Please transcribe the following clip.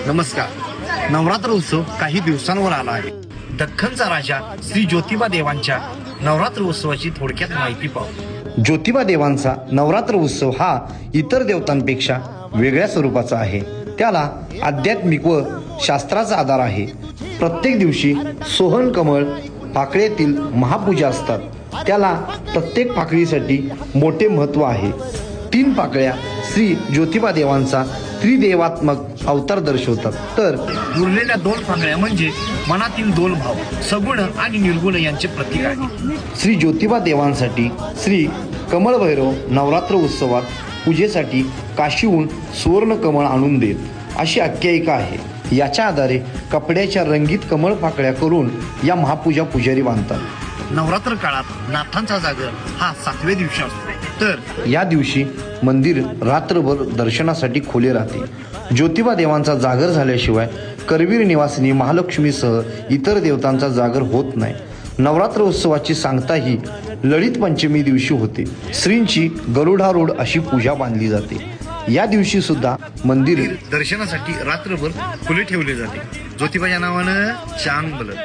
नमस्कार. नवरात्र उत्सव काही दिवसांवर आला आहे. दख्खनचा राजा श्री ज्योतिबा देवांच्या नवरात्र उत्सवाची थोडक्यात माहिती पाहू. ज्योतिबा देवांचा नवरात्र उत्सव हा इतर देवतांपेक्षा वेगळ्या स्वरूपाचा आहे. त्याला आध्यात्मिक व शास्त्राचा आधार आहे. प्रत्येक दिवशी सोहन कमळ पाकळीतील महापूजा असतात. त्याला प्रत्येक पाकळीसाठी मोठे महत्त्व आहे. 3 पाकळ्या श्री ज्योतिबा देवांचा त्रिदेवात्मक अवतार दर्शवतात, तर उरलेल्या 2 पाकळ्या म्हणजे मनातील 2 भाव सगुण आणि निर्गुण यांचे प्रतीक आहे. श्री ज्योतिबा देवांसाठी श्री कमळ भैरव नवरात्र उत्सवात पूजेसाठी काशीहून सुवर्ण कमळ आणून देत, अशी आख्यायिका आहे. याच्या आधारे कपड्याच्या रंगीत कमळ पाकळ्या करून या महापूजा पुजारी बांधतात. नवरात्र काळात नाथांचा जागर हा 7व्या दिवशी असतो, तर या दिवशी मंदिर रात्रभर दर्शनासाठी खुले राहते. ज्योतिबा देवांचा जागर झाल्याशिवाय करवीर निवासिनी महालक्ष्मीसह इतर देवतांचा जागर होत नाही. नवरात्र उत्सवाची सांगता ही ललित पंचमी दिवशी होते. श्रींची गरुडारूढ अशी पूजा बांधली जाते. या दिवशी सुद्धा मंदिर दर्शनासाठी रात्रभर खुले ठेवले जाते. ज्योतिबाच्या नावानं चांग बलत.